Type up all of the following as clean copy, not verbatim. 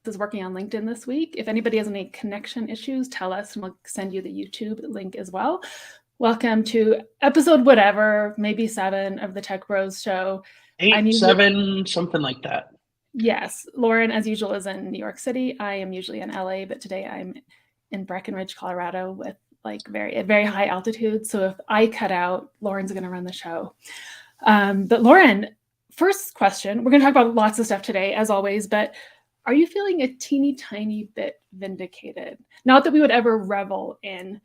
is working on LinkedIn this week. If anybody has any connection issues, tell us and we'll send you the YouTube link as well. Welcome to episode whatever, maybe 7 of the Tech Bros show. 8, 7, something like that. Yes. Lauren, as usual, is in New York City. I am usually in LA, but today I'm in Breckenridge, Colorado with like very high altitude. So if I cut out, Lauren's going to run the show. But Lauren, first question, we're going to talk about lots of stuff today, as always, but are you feeling a teeny tiny bit vindicated? Not that we would ever revel in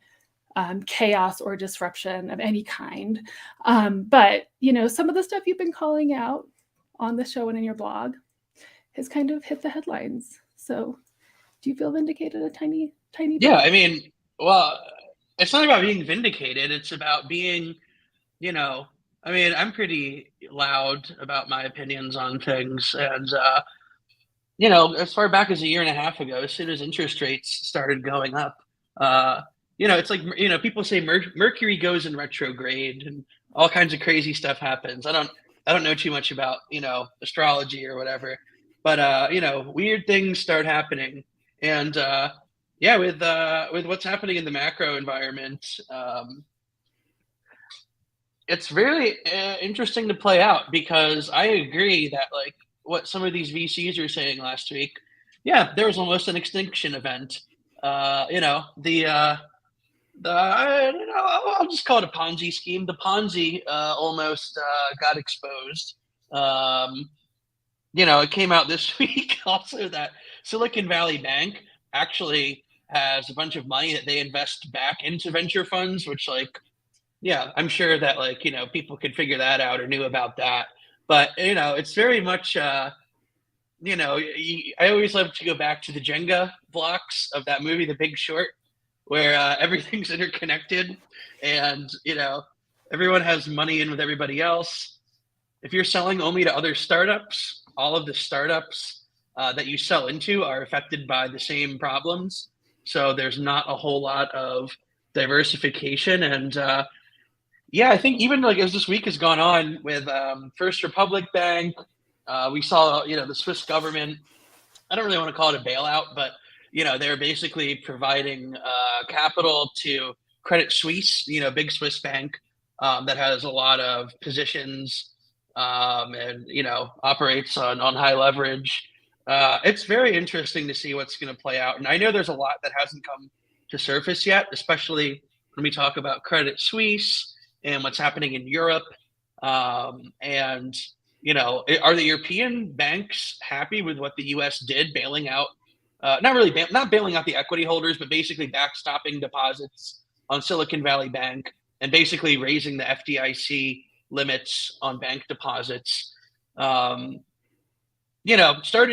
chaos or disruption of any kind. But, some of the stuff you've been calling out on the show and in your blog has kind of hit the headlines. So do you feel vindicated a tiny bit? Yeah, I mean, well, it's not about being vindicated. It's about being, I'm pretty loud about my opinions on things. And, as far back as a year and a half ago, as soon as interest rates started going up, it's like, people say Mercury goes in retrograde and all kinds of crazy stuff happens. I don't know too much about, astrology or whatever, but, weird things start happening. And, with what's happening in the macro environment, it's really interesting to play out, because I agree that like what some of these VCs are saying last week, there was almost an extinction event. I'll just call it a Ponzi scheme. The Ponzi almost got exposed. It came out this week also that Silicon Valley Bank actually has a bunch of money that they invest back into venture funds, which I'm sure that people could figure that out or knew about that. But, it's very much, I always love to go back to the Jenga blocks of that movie, The Big Short, where everything's interconnected and, everyone has money in with everybody else. If you're selling only to other startups, all of the startups that you sell into are affected by the same problems. So there's not a whole lot of diversification. And I think even as this week has gone on with First Republic Bank, we saw, the Swiss government, I don't really want to call it a bailout, but, they're basically providing capital to Credit Suisse, big Swiss bank that has a lot of positions and, operates on high leverage. It's very interesting to see what's going to play out. And I know there's a lot that hasn't come to surface yet, especially when we talk about Credit Suisse and what's happening in Europe. Are the European banks happy with what the U.S. did, bailing out, not bailing out the equity holders, but basically backstopping deposits on Silicon Valley Bank and basically raising the FDIC limits on bank deposits? Started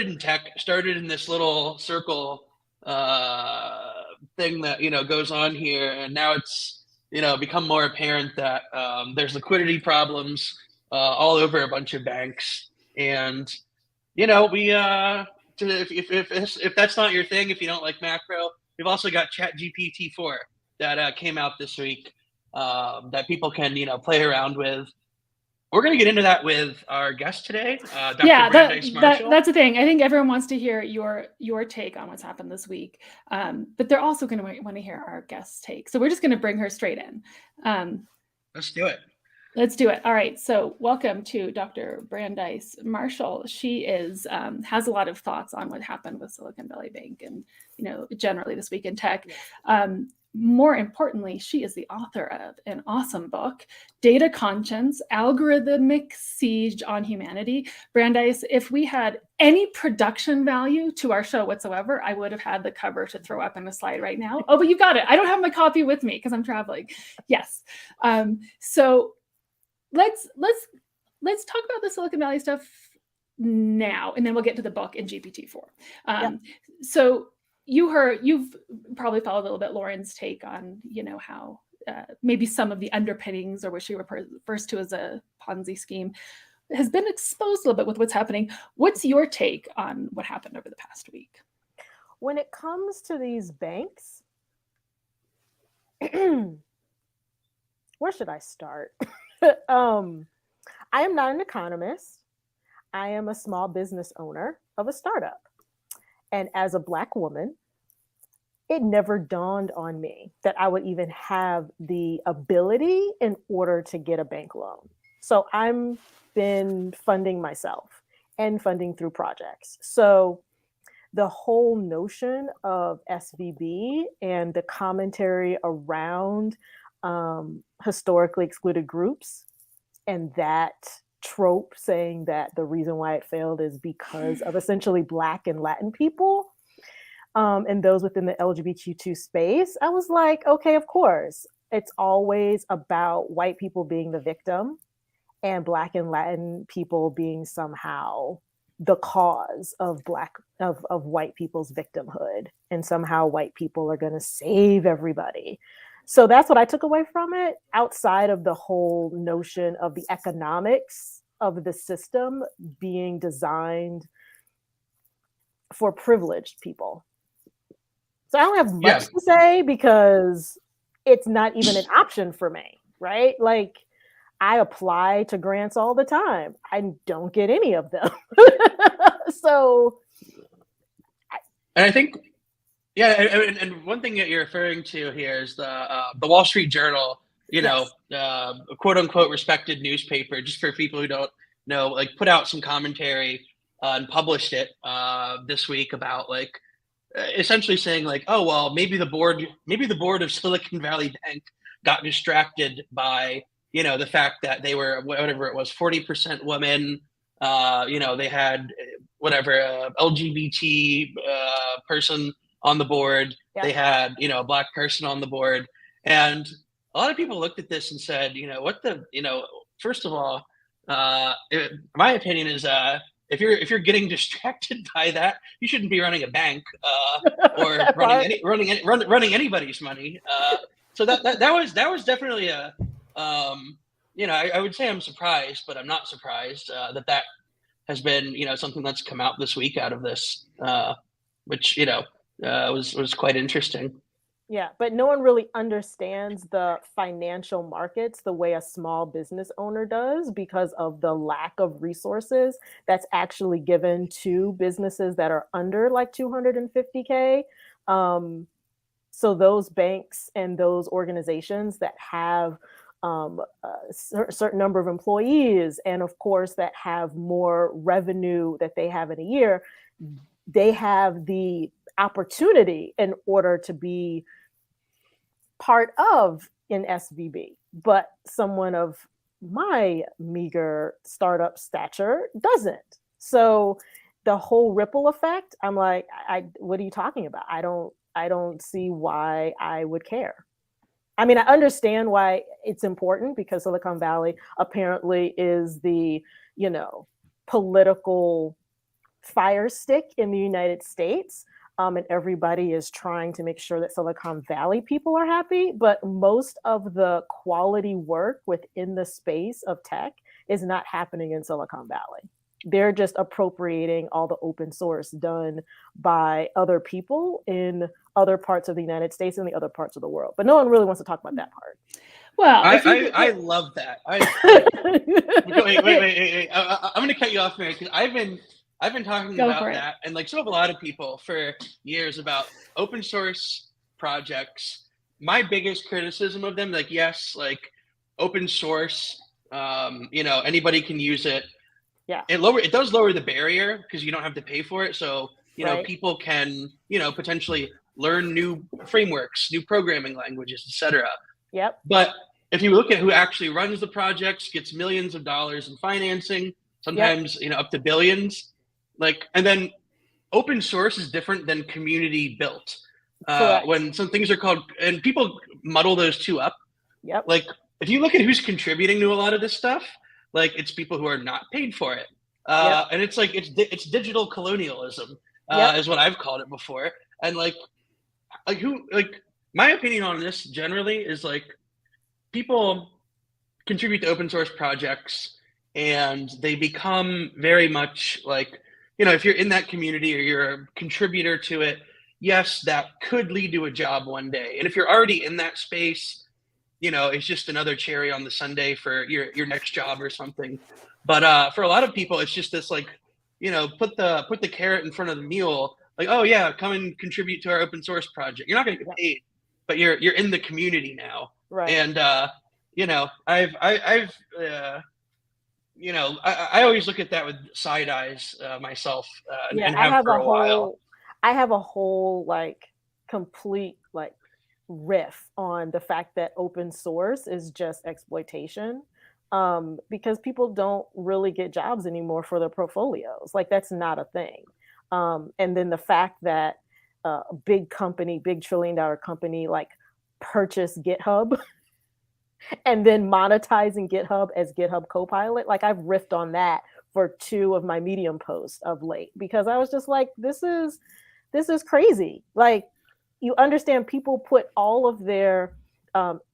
in tech, started in this little circle thing that, goes on here. And now it's, become more apparent that there's liquidity problems all over a bunch of banks. And, if that's not your thing, if you don't like macro, we've also got ChatGPT-4 that came out this week that people can, play around with. We're going to get into that with our guest today, Dr. Brandeis Marshall. That's the thing. I think everyone wants to hear your take on what's happened this week, but they're also going to want to hear our guest's take. So we're just going to bring her straight in. Let's do it. Let's do it. All right. So welcome to Dr. Brandeis Marshall. She has a lot of thoughts on what happened with Silicon Valley Bank and, generally this week in tech. More importantly, she is the author of an awesome book, Data Conscience, Algorithmic Siege on Humanity. Brandeis, if we had any production value to our show whatsoever, I would have had the cover to throw up in a slide right now. Oh, but you got it. I don't have my copy with me because I'm traveling. Yes. So let's talk about the Silicon Valley stuff now, and then we'll get to the book in GPT-4. So you've probably followed a little bit Lauren's take on, how maybe some of the underpinnings, or what she refers to as a Ponzi scheme, has been exposed a little bit with what's happening. What's your take on what happened over the past week? When it comes to these banks, where should I start? I am not an economist. I am a small business owner of a startup. And as a Black woman, it never dawned on me that I would even have the ability in order to get a bank loan. So I'm been funding myself and funding through projects. So the whole notion of SVB and the commentary around historically excluded groups, and that trope saying that the reason why it failed is because of essentially Black and Latin people, and those within the LGBTQ2 space, I was like, okay, of course. It's always about white people being the victim and Black and Latin people being somehow the cause of white people's victimhood. And somehow white people are going to save everybody. So that's what I took away from it, outside of the whole notion of the economics of the system being designed for privileged people. So I don't have much to say because it's not even an option for me, right? Like, I apply to grants all the time. I don't get any of them. So. And I think, and one thing that you're referring to here is the Wall Street Journal, quote unquote respected newspaper, just for people who don't know, like put out some commentary and published it this week about like, essentially saying like, oh, well, maybe the board of Silicon Valley Bank got distracted by, the fact that they were, whatever it was, 40% women, they had whatever, LGBT person on the board. Yeah. They had, a Black person on the board. And a lot of people looked at this and said, first of all, my opinion is, if you're getting distracted by that, you shouldn't be running a bank or running anybody's money. So that was definitely a I would say I'm surprised, but I'm not surprised that has been something that's come out this week out of this, which was quite interesting. Yeah, but no one really understands the financial markets the way a small business owner does because of the lack of resources that's actually given to businesses that are under like 250K. So those banks and those organizations that have a certain number of employees, and of course that have more revenue that they have in a year, they have the opportunity in order to be part of an SVB, but someone of my meager startup stature doesn't. So the whole ripple effect, I'm like, what are you talking about? I don't see why I would care. I mean, I understand why it's important because Silicon Valley apparently is the, political fire stick in the United States. And everybody is trying to make sure that Silicon Valley people are happy, but most of the quality work within the space of tech is not happening in Silicon Valley. They're just appropriating all the open source done by other people in other parts of the United States and the other parts of the world. But no one really wants to talk about that part. Well, I love that. Wait. I'm going to cut you off, Mary, because I've been talking about that, and like so have a lot of people for years about open source projects. My biggest criticism of them, like, yes, like open source, anybody can use it. Yeah. It does lower the barrier because you don't have to pay for it. So, right. People can, potentially learn new frameworks, new programming languages, etc. Yep. But if you look at who actually runs the projects, gets millions of dollars in financing, sometimes, up to billions. Like, and then open source is different than community built. When some things are called, and people muddle those two up. Yep. Like, if you look at who's contributing to a lot of this stuff, like it's people who are not paid for it. And it's like, it's digital colonialism, is what I've called it before. And like my opinion on this generally is like, people contribute to open source projects and they become very much like, if you're in that community or you're a contributor to it, yes, that could lead to a job one day. And if you're already in that space, it's just another cherry on the sundae for your next job or something. But for a lot of people, it's just this like, put the carrot in front of the mule like, oh yeah, come and contribute to our open source project. You're not going to get paid, but you're in the community now. Right. And I've I always look at that with side eyes myself, and have for a while. I have a whole like complete like riff on the fact that open source is just exploitation, because people don't really get jobs anymore for their portfolios. Like that's not a thing. And then the fact that a big company, big trillion-dollar company, like purchased GitHub and then monetizing GitHub as GitHub Copilot. Like I've riffed on that for 2 of my Medium posts of late, because I was just like, this is crazy. Like, you understand, people put all of their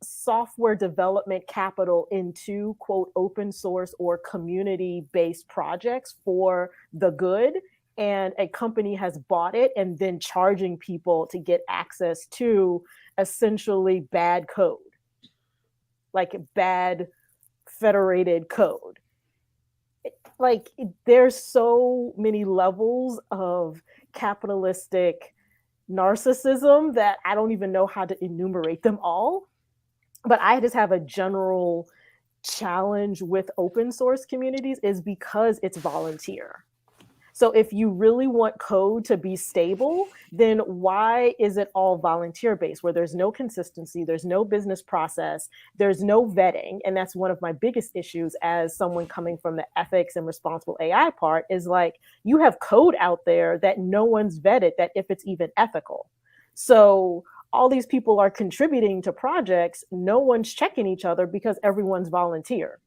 software development capital into quote open source or community-based projects for the good, and a company has bought it and then charging people to get access to essentially bad code, like bad federated code. Like there's so many levels of capitalistic narcissism that I don't even know how to enumerate them all. But I just have a general challenge with open source communities is because it's volunteer. So if you really want code to be stable, then why is it all volunteer based, where there's no consistency, there's no business process, there's no vetting? And that's one of my biggest issues as someone coming from the ethics and responsible AI part, is like, you have code out there that no one's vetted, that if it's even ethical. So all these people are contributing to projects, no one's checking each other because everyone's volunteer.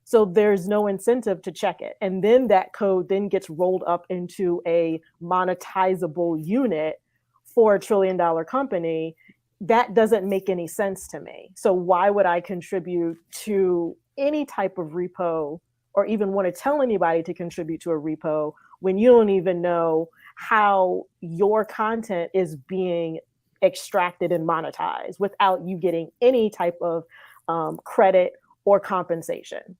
So there's no incentive to check it. And then that code then gets rolled up into a monetizable unit for $1 trillion company. That doesn't make any sense to me. So why would I contribute to any type of repo, or even want to tell anybody to contribute to a repo, when you don't even know how your content is being extracted and monetized without you getting any type of credit or compensation?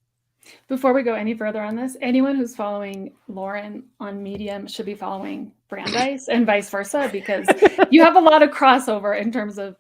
Before we go any further on this, anyone who's following Lauren on Medium should be following Brandeis and vice versa, because you have a lot of crossover in terms of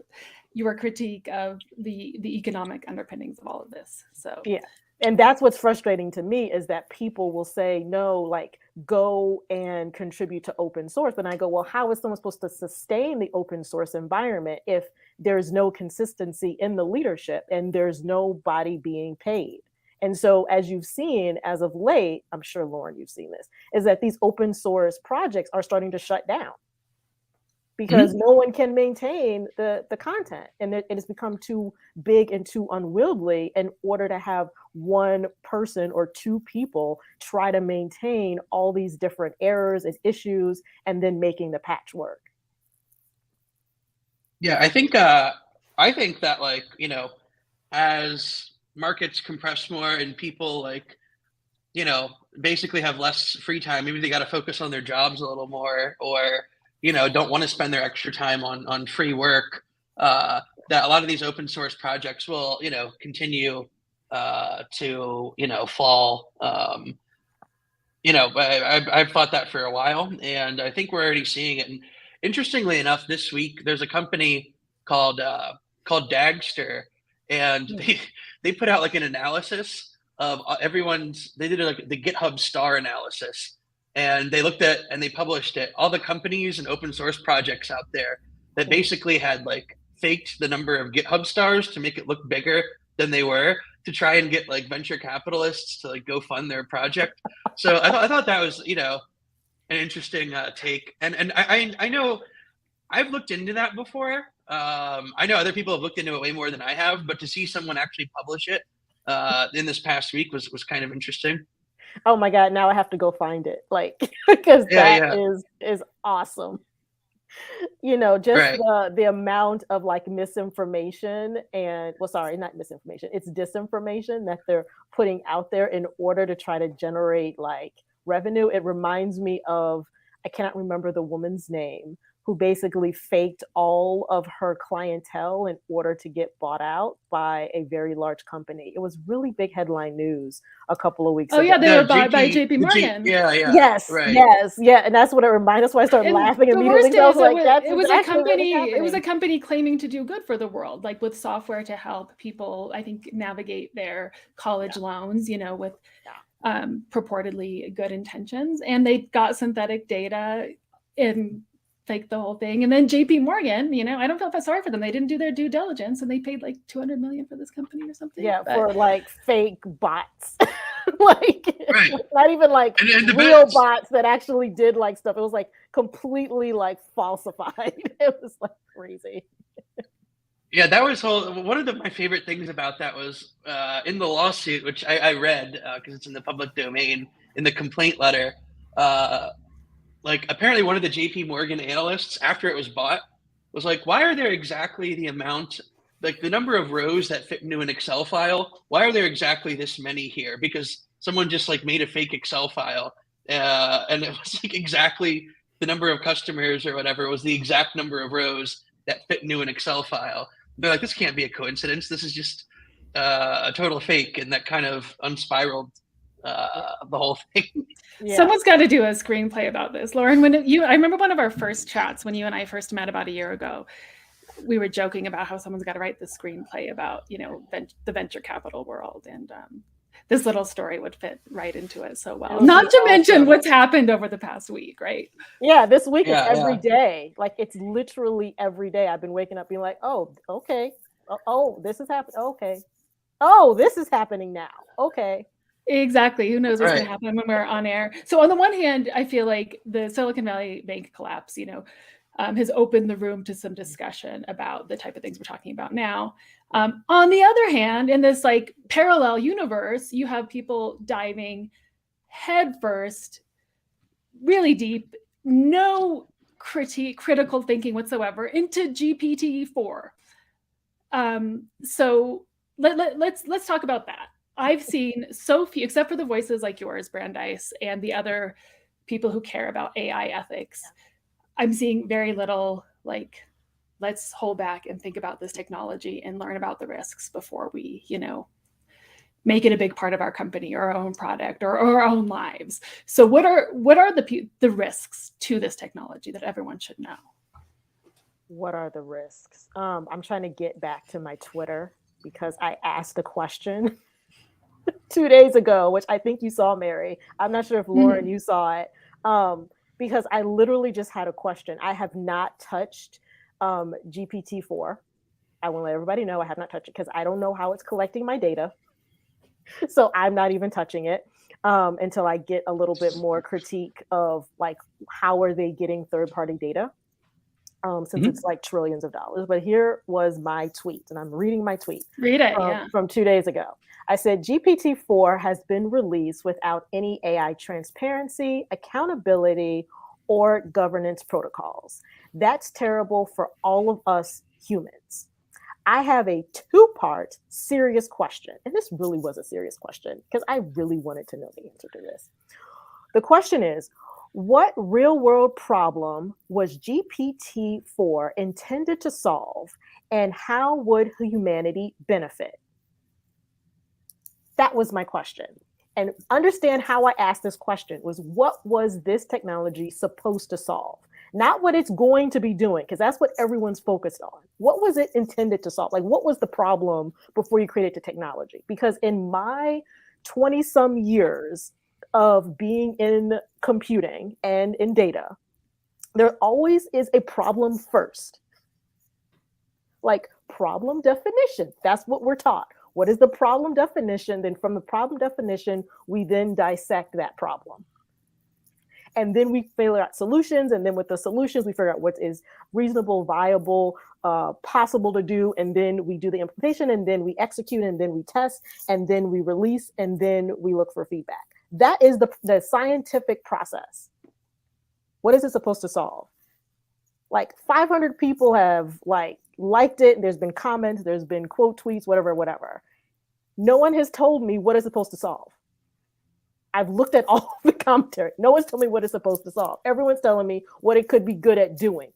your critique of the economic underpinnings of all of this. So yeah. And that's what's frustrating to me, is that people will say, no, like, go and contribute to open source. And I go, well, how is someone supposed to sustain the open source environment if there's no consistency in the leadership and there's nobody being paid? And so, as you've seen as of late, I'm sure, Lauren, you've seen this, is that these open source projects are starting to shut down because no one can maintain the content. And it has become too big and too unwieldy in order to have one person or 2 people try to maintain all these different errors and issues and then making the patch work. Yeah, I think that, like, as markets compress more and people, like, basically have less free time, maybe they got to focus on their jobs a little more, or don't want to spend their extra time on free work, that a lot of these open source projects will continue to fall. I've thought that for a while, and I think we're already seeing it. And interestingly enough, this week there's a company called Dagster, and they put out like an analysis of they did like the GitHub star analysis, and they looked at and they published it, all the companies and open source projects out there that basically had like faked the number of GitHub stars to make it look bigger than they were, to try and get like venture capitalists to like go fund their project. So I thought that was an interesting take, and I know I've looked into that before. I know other people have looked into it way more than I have, but to see someone actually publish it in this past week was kind of interesting. Oh my God, now I have to go find it, like, because that is awesome. The amount of like misinformation and, well, sorry, not misinformation, it's disinformation that they're putting out there in order to try to generate like revenue. It reminds me of I cannot remember the woman's name, who basically faked all of her clientele in order to get bought out by a very large company. It was really big headline news a couple of weeks Oh ago. yeah, they No, were bought by JP, JP Morgan. yeah, Yes, right. yes, yeah, and that's what it reminded. That's why I started And laughing the immediately. worst I was is like, "That's it was a exactly what is company. It was a happening." company claiming to do good for the world, like with software to help people, I think, navigate their college loans. With purportedly good intentions, and they got synthetic data and faked the whole thing. And then JP Morgan, I don't feel sorry for them. They didn't do their due diligence, and they paid like $200 million for this company or something. Yeah, But for like fake bots, like Right. not even like And the real best, bots that actually did like stuff. It was like completely like falsified. It was like crazy. yeah, that was one of my favorite things about that was in the lawsuit, which I read because it's in the public domain, in the complaint letter. Like apparently one of the JP Morgan analysts, after it was bought, was like, why are there exactly the amount, like the number of rows that fit into an Excel file? Why are there exactly this many here? Because someone just like made a fake Excel file and it was like exactly the number of customers or whatever was the exact number of rows that fit into an Excel file. They're like, this can't be a coincidence. This is just a total fake. And that kind of unspiraled the whole thing. Yeah. Someone's got to do a screenplay about this. Lauren, I remember one of our first chats when you and I first met about a year ago, we were joking about how someone's got to write the screenplay about, the venture capital world. And this little story would fit right into it so well. Not to mention what's happened over the past week, right? Yeah, this week is every day. Like it's literally every day. I've been waking up being like, oh, okay. Oh, this is happening. Okay. Oh, this is happening now. Okay. Exactly. Who knows what's going to happen when we're on air? So on the one hand, I feel like the Silicon Valley Bank collapse, has opened the room to some discussion about the type of things we're talking about now. On the other hand, in this like parallel universe, you have people diving headfirst, really deep, no critical thinking whatsoever into GPT-4. So let's talk about that. I've seen so few, except for the voices like yours, Brandeis, and the other people who care about AI ethics. I'm seeing very little like, let's hold back and think about this technology and learn about the risks before we, make it a big part of our company or our own product or our own lives. So what are the risks to this technology that everyone should know? What are the risks? I'm trying to get back to my Twitter because I asked a question 2 days ago, which I think you saw, Mary. I'm not sure if Lauren, you saw it, because I literally just had a question. I have not touched GPT-4. I want to let everybody know I have not touched it because I don't know how it's collecting my data. So I'm not even touching it until I get a little bit more critique of like, how are they getting third-party data? Since it's like trillions of dollars. But here was my tweet, and I'm reading my tweet. Read it, from 2 days ago. I said, GPT-4 has been released without any AI transparency, accountability, or governance protocols. That's terrible for all of us humans. I have a two-part serious question, and this really was a serious question because I really wanted to know the answer to this. The question is, what real-world problem was GPT-4 intended to solve, and how would humanity benefit? That was my question. And understand how I asked this question was, what was this technology supposed to solve? Not what it's going to be doing, because that's what everyone's focused on. What was it intended to solve? Like, what was the problem before you created the technology? Because in my 20-some years of being in computing and in data, there always is a problem first. Like problem definition, that's what we're taught. What is the problem definition? Then from the problem definition, we then dissect that problem. And then we figure out solutions. And then with the solutions, we figure out what is reasonable, viable, possible to do. And then we do the implementation, and then we execute, and then we test, and then we release, and then we look for feedback. That is the scientific process. What is it supposed to solve? Like 500 people have liked it. There's been comments, there's been quote tweets, whatever. No one has told me what it's supposed to solve. I've looked at all the commentary. No one's telling me what it's supposed to solve. Everyone's telling me what it could be good at doing,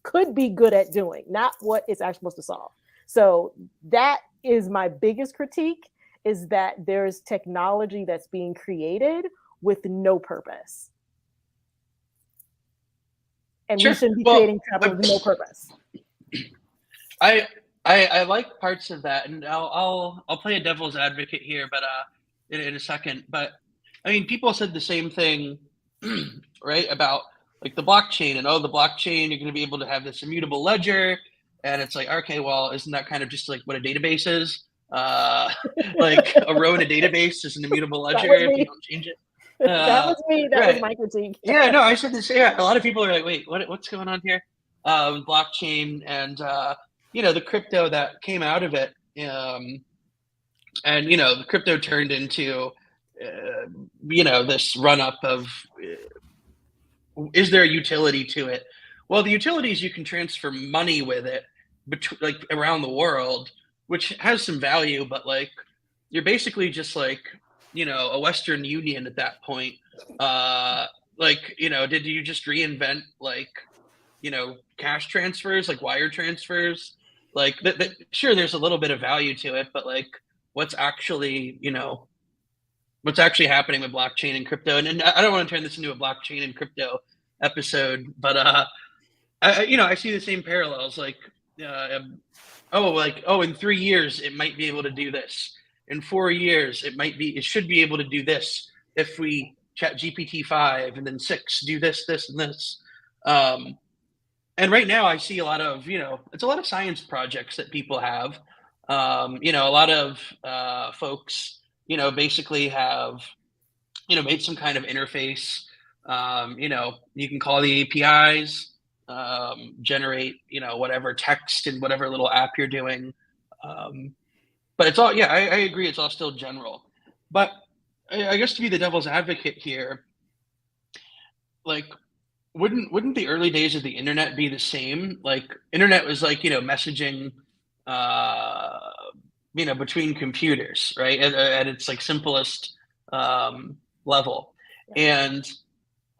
not what it's actually supposed to solve. So that is my biggest critique, is that there's technology that's being created with no purpose. And we shouldn't be creating travel with no purpose. I like parts of that, and I'll play a devil's advocate here, but in a second. But I mean, people said the same thing, right? About like the blockchain, and the blockchain, you're going to be able to have this immutable ledger, and it's like, okay, well, isn't that kind of just like what a database is? Like a row in a database is an immutable ledger if you don't change it. That was me. That was my critique. Yeah, no, I said this. Yeah, a lot of people are like, wait, what's going on here? Blockchain and the crypto that came out of it, and the crypto turned into this run up of is there a utility to it? Well, the utility is you can transfer money with it like around the world, which has some value, but like you're basically just like a Western Union at that point. Did you just reinvent like cash transfers, like wire transfers? Like sure, there's a little bit of value to it, but like what's actually happening with blockchain and crypto? And I don't want to turn this into a blockchain and crypto episode, but I see the same parallels. Like in 3 years it might be able to do this. In 4 years it should be able to do this if we chat GPT-5, and then 6 do this, and this. And right now I see a lot of, it's a lot of science projects that people have. A lot of folks, basically have, made some kind of interface. You can call the APIs, generate, whatever text in whatever little app you're doing. But it's all, I agree. It's all still general. But I guess to be the devil's advocate here, like, wouldn't the early days of the internet be the same? Like, internet was like, messaging, between computers, right? At its like simplest level. And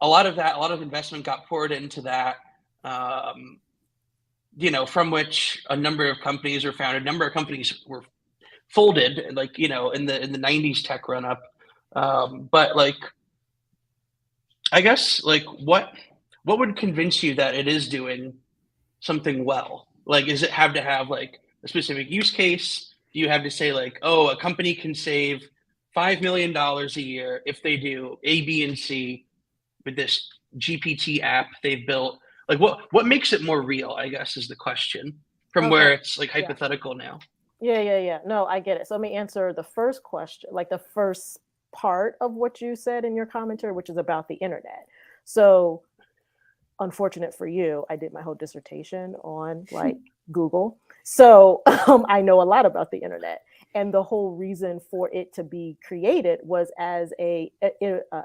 a lot of investment got poured into that, from which a number of companies were founded. A number of companies were folded, like, in the 90s tech run up. But like, I guess like what would convince you that it is doing something well? Like, does it have to have like a specific use case? Do you have to say like, a company can save $5 million a year if they do A, B, and C with this GPT app they've built? Like, what makes it more real, I guess, is the question, from where it's like hypothetical now. Yeah. No, I get it. So let me answer the first question, like the first part of what you said in your commentary, which is about the internet. So unfortunate for you, I did my whole dissertation on like Google. So I know a lot about the internet. And the whole reason for it to be created was as a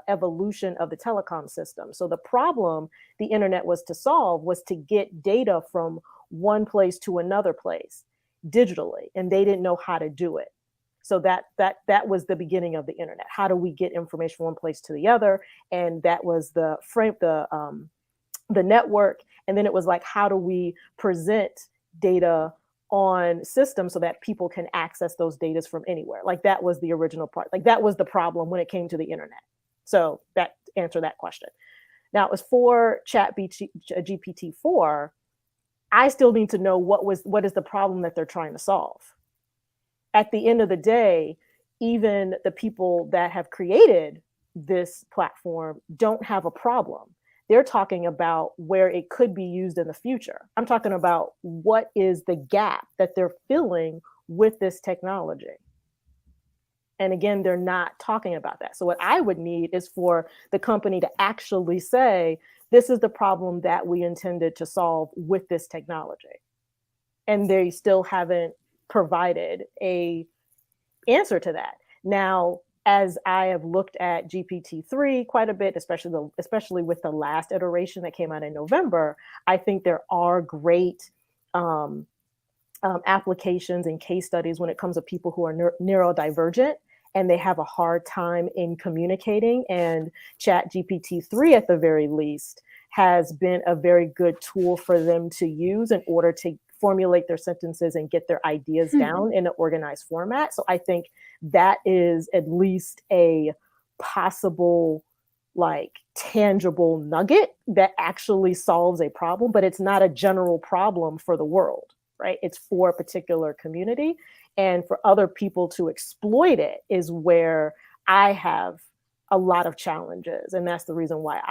evolution of the telecom system. So the problem the internet was to solve was to get data from one place to another place digitally, and they didn't know how to do it. So that was the beginning of the internet. How do we get information from one place to the other? And that was the network. And then it was like, how do we present data on systems so that people can access those data from anywhere? Like, that was the original part. Like, that was the problem when it came to the internet. So that answered that question. Now, as for GPT-4, I still need to know what is the problem that they're trying to solve. At the end of the day, even the people that have created this platform don't have a problem. They're talking about where it could be used in the future. I'm talking about what is the gap that they're filling with this technology. And again, they're not talking about that. So what I would need is for the company to actually say, this is the problem that we intended to solve with this technology. And they still haven't provided a answer to that. Now, as I have looked at GPT-3 quite a bit, especially with the last iteration that came out in November, I think there are great applications and case studies when it comes to people who are neurodivergent and they have a hard time in communicating. And Chat GPT-3, at the very least, has been a very good tool for them to use in order to formulate their sentences and get their ideas down in an organized format. So I think that is at least a possible, like, tangible nugget that actually solves a problem, but it's not a general problem for the world, right? It's for a particular community. And for other people to exploit it is where I have a lot of challenges. And that's the reason why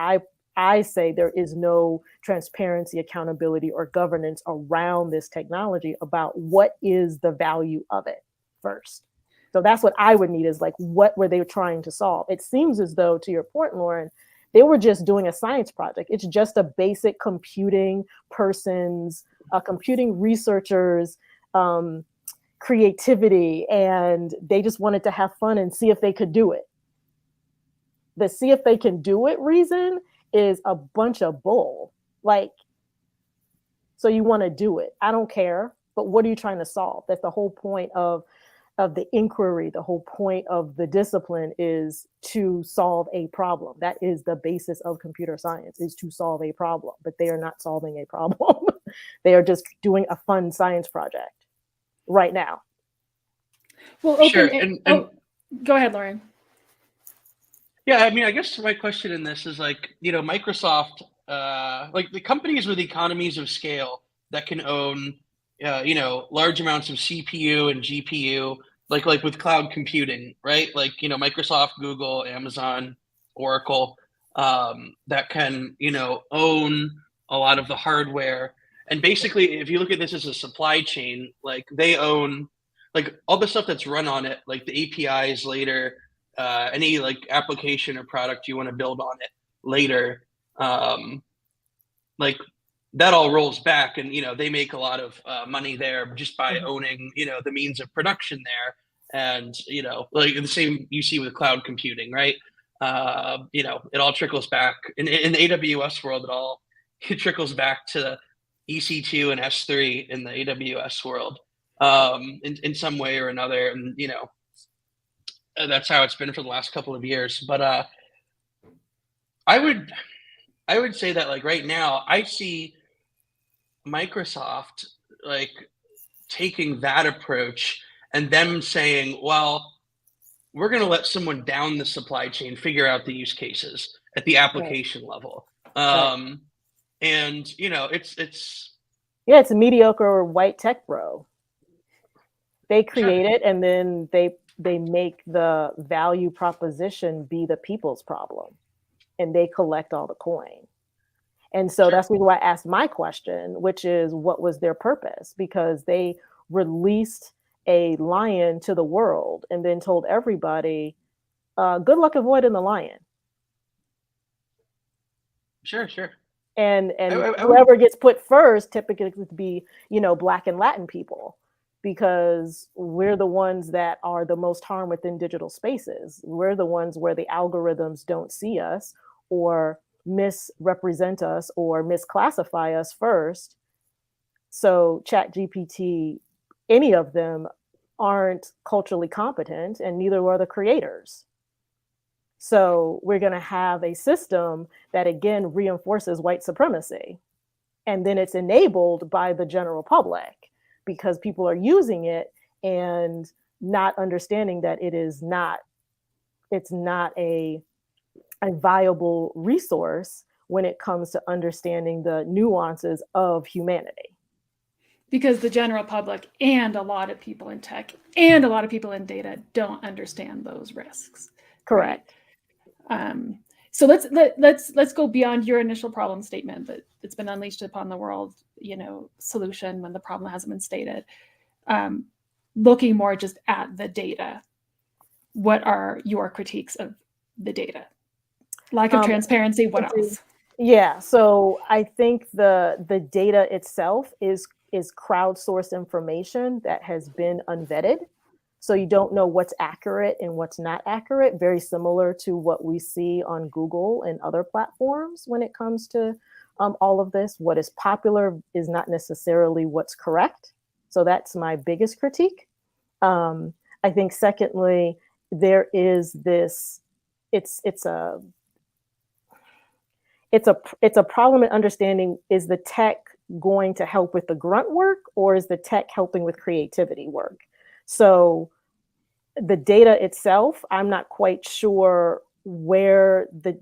I say there is no transparency, accountability, or governance around this technology about what is the value of it first. So that's what I would need, is like, what were they trying to solve? It seems as though, to your point, Lauren, they were just doing a science project. It's just a basic computing researchers, creativity, and they just wanted to have fun and see if they could do it. The see if they can do it reason is a bunch of bull. Like, so you want to do it. I don't care, but what are you trying to solve? That's the whole point of the inquiry. The whole point of the discipline is to solve a problem. That is the basis of computer science, is to solve a problem, but they are not solving a problem. They are just doing a fun science project right now. Well, Sure. Go ahead, Lauren. Yeah, I mean, I guess my question in this is, like, Microsoft, like the companies with economies of scale that can own, large amounts of CPU and GPU, like with cloud computing, right? Like, Microsoft, Google, Amazon, Oracle, that can, own a lot of the hardware. And basically, if you look at this as a supply chain, like, they own, like, all the stuff that's run on it, like the APIs later, any like application or product you want to build on it later, like, that all rolls back, and they make a lot of money there just by owning the means of production there. And like the same you see with cloud computing, right? It all trickles back in the AWS world. It trickles back to EC2 and S3 in the AWS world, in some way or another. And that's how it's been for the last couple of years. But I would say that, like, right now I see Microsoft, like, taking that approach and them saying, well, we're going to let someone down the supply chain figure out the use cases at the application level. And it's a mediocre white tech bro. They create it, and then they make the value proposition be the people's problem, and they collect all the coin. And so that's why I asked my question, which is, what was their purpose? Because they released a lion to the world and then told everybody, good luck avoiding the lion. Sure. And whoever gets put first typically would be, Black and Latin people, because we're the ones that are the most harmed within digital spaces. We're the ones where the algorithms don't see us, or misrepresent us, or misclassify us first. So ChatGPT, any of them aren't culturally competent, and neither are the creators. So we're going to have a system that, again, reinforces white supremacy. And then it's enabled by the general public, because people are using it and not understanding that it's not a viable resource when it comes to understanding the nuances of humanity. Because the general public and a lot of people in tech and a lot of people in data don't understand those risks. Correct. Right? So let's go beyond your initial problem statement that it's been unleashed upon the world, solution when the problem hasn't been stated. Looking more just at the data, what are your critiques of the data? Lack of transparency, what else? Yeah, so I think the data itself is crowdsourced information that has been unvetted. So you don't know what's accurate and what's not accurate, very similar to what we see on Google and other platforms when it comes to all of this. What is popular is not necessarily what's correct. So that's my biggest critique. I think secondly, there is this, it's a problem in understanding, is the tech going to help with the grunt work, or is the tech helping with creativity work? So the data itself, I'm not quite sure where the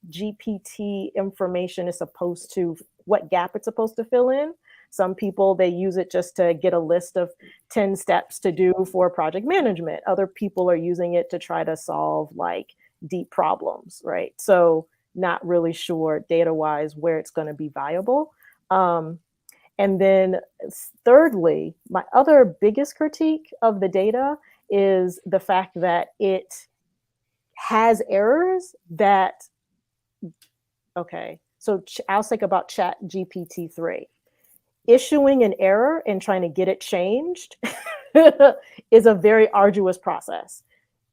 GPT information is supposed to, what gap it's supposed to fill in. Some people, they use it just to get a list of 10 steps to do for project management. Other people are using it to try to solve like deep problems, right? So not really sure data-wise where it's going to be viable. And then thirdly, my other biggest critique of the data is the fact that it has errors that, okay, so I'll think about Chat GPT-3. Issuing an error and trying to get it changed is a very arduous process.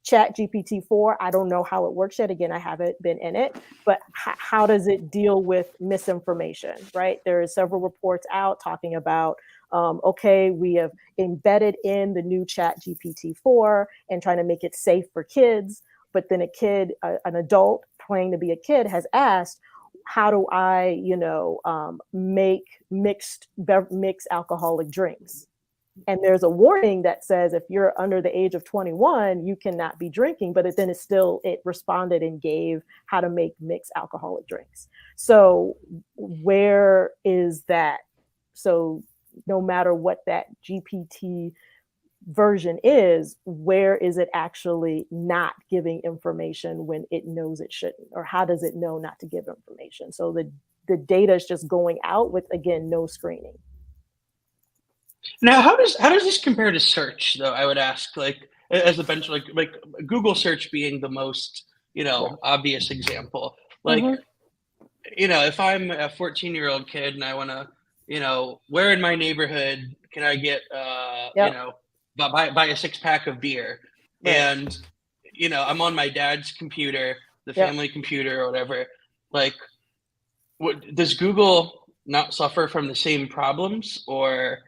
Chat GPT-4, I don't know how it works yet. Again, I haven't been in it, but how does it deal with misinformation, right? There are several reports out talking about, okay, we have embedded in the new Chat GPT-4 and trying to make it safe for kids. But then an adult playing to be a kid has asked, how do I, make mixed alcoholic drinks? And there's a warning that says if you're under the age of 21, you cannot be drinking, but then it responded and gave how to make mixed alcoholic drinks. So where is that? So no matter what that GPT version is, where is it actually not giving information when it knows it shouldn't? Or how does it know not to give information? So the data is just going out with, again, no screening. Now, how does this compare to search, though? I would ask, like, as a bench, like Google search being the most, obvious example. Like, if I'm a 14-year-old kid and I want to, where in my neighborhood can I get, buy a 6-pack of beer? Right. And, I'm on my dad's computer, the family computer or whatever. Like, does Google not suffer from the same problems, or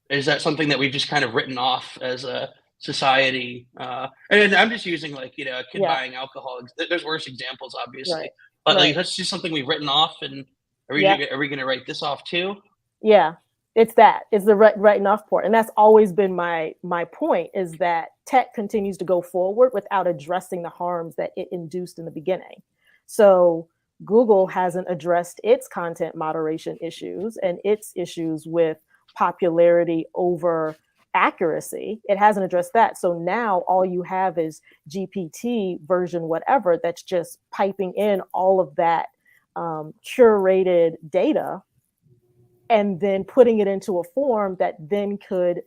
is that something that we've just kind of written off as a society? And I'm just using a kid buying alcohol. There's worse examples, obviously, but like that's just something we've written off. And are we going to write this off too? Yeah, it's the writing off part, and that's always been my point, is that tech continues to go forward without addressing the harms that it induced in the beginning. So Google hasn't addressed its content moderation issues and its issues with popularity over accuracy. It hasn't addressed that. So now all you have is GPT version whatever that's just piping in all of that curated data and then putting it into a form that then could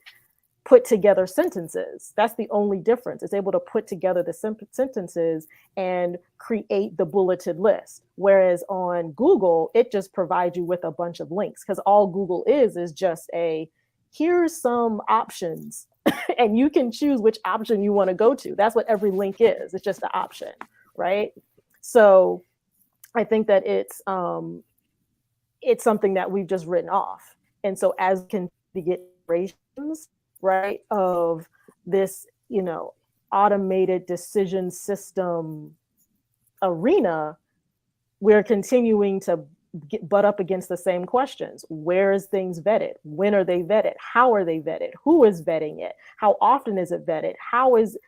put together sentences. That's the only difference. It's able to put together the sentences and create the bulleted list. Whereas on Google, it just provides you with a bunch of links, because all Google is just here's some options and you can choose which option you want to go to. That's what every link is. It's just the option, right? So I think that it's something that we've just written off. And so as we can get iterations, right, of this, automated decision system arena, we're continuing to butt up against the same questions. Where is things vetted? When are they vetted? How are they vetted? Who is vetting it? How often is it vetted? How is,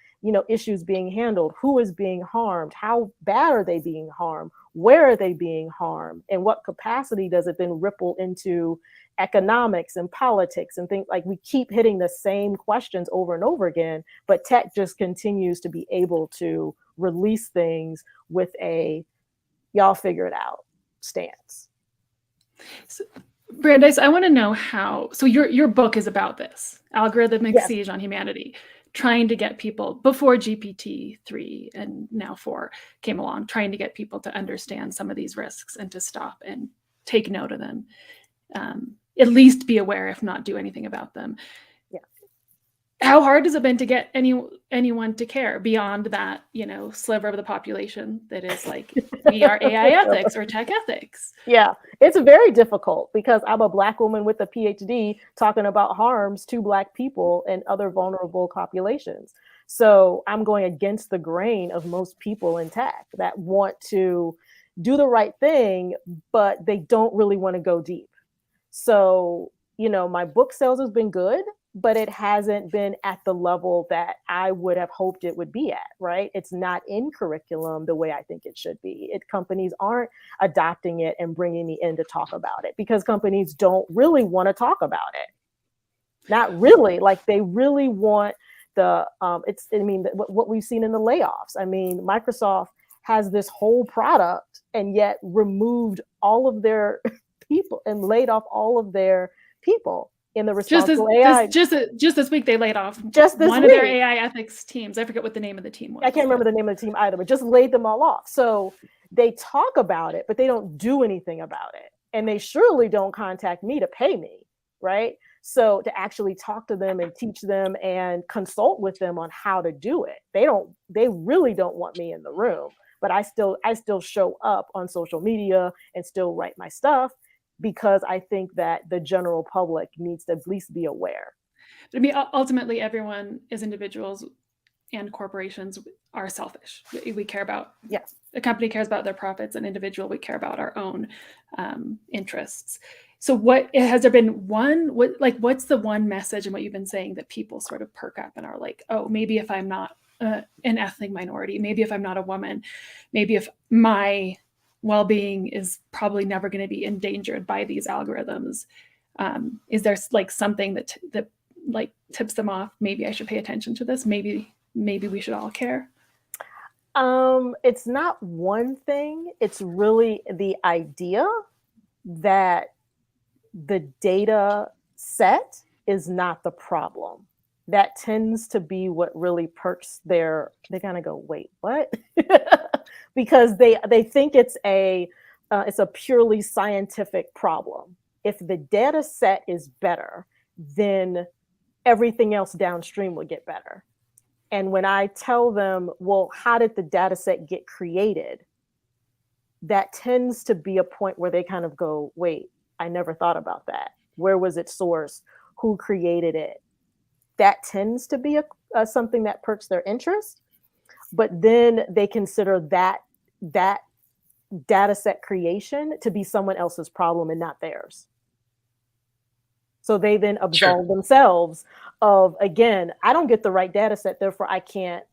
issues being handled? Who is being harmed? How bad are they being harmed? Where are they being harmed? And what capacity does it then ripple into economics and politics and things? Like, we keep hitting the same questions over and over again, but tech just continues to be able to release things with a y'all figure it out stance. So, Brandeis, I want to know how, so your book is about this, Algorithmic Siege on Humanity, trying to get people, before GPT-3 and now 4 came along, trying to get people to understand some of these risks and to stop and take note of them. At least be aware, if not do anything about them. how hard has it been to get anyone to care beyond that, sliver of the population that is like, we are AI ethics or tech ethics? Yeah, it's very difficult because I'm a Black woman with a PhD talking about harms to Black people and other vulnerable populations. So I'm going against the grain of most people in tech that want to do the right thing, but they don't really want to go deep. So, my book sales has been good, but it hasn't been at the level that I would have hoped it would be at, right? It's not in curriculum the way I think it should be. Companies aren't adopting it and bringing me in to talk about it because companies don't really want to talk about it. Not really. Like, they really want what we've seen in the layoffs. I mean, Microsoft has this whole product and yet removed all of their people and laid off all of their people in the responsible AI. Just this week, they laid off one of their AI ethics teams. I forget what the name of the team was. I can't remember the name of the team either, but just laid them all off. So they talk about it, but they don't do anything about it. And they surely don't contact me to pay me, right? So to actually talk to them and teach them and consult with them on how to do it. They really don't want me in the room, but I still show up on social media and still write my stuff because I think that the general public needs to at least be aware. I mean, ultimately, everyone as individuals and corporations are selfish. We care about, yes, a company cares about their profits, an individual, we care about our own interests. So has there been what's the one message in what you've been saying that people sort of perk up and are like, oh, maybe if I'm not an ethnic minority, maybe if I'm not a woman, maybe if my well-being is probably never going to be endangered by these algorithms, is there like something that like tips them off? Maybe I should pay attention to this. Maybe we should all care. It's not one thing. It's really the idea that the data set is not the problem. That tends to be what really perks they kind of go, wait, what? Because they think it's a purely scientific problem. If the data set is better, then everything else downstream will get better. And when I tell them, well, how did the data set get created? That tends to be a point where they kind of go, wait, I never thought about that. Where was it sourced? Who created it? That tends to be something that perks their interest. But then they consider that data set creation to be someone else's problem and not theirs. So they then absolve themselves of, again, I don't get the right data set, therefore I can't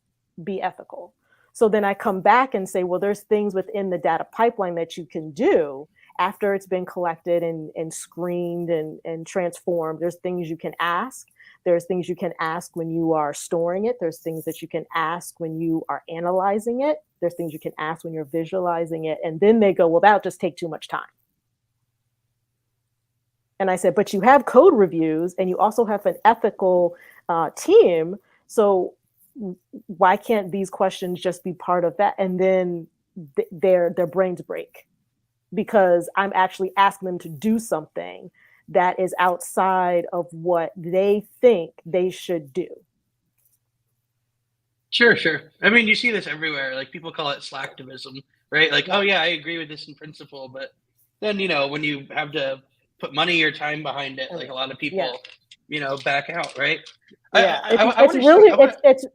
be ethical. So then I come back and say, well, there's things within the data pipeline that you can do after it's been collected and screened and transformed. There's things you can ask. There's things you can ask when you are storing it. There's things that you can ask when you are analyzing it. There's things you can ask when you're visualizing it. And then they go, well, that'll just take too much time. And I said, but you have code reviews and you also have an ethical team. So why can't these questions just be part of that? And then their brains break because I'm actually asking them to do something that is outside of what they think they should do. Sure. I mean, you see this everywhere. Like, people call it slacktivism, right? Like, oh yeah, I agree with this in principle, but then, when you have to put money or time behind it, like a lot of people, back out, right? Yeah,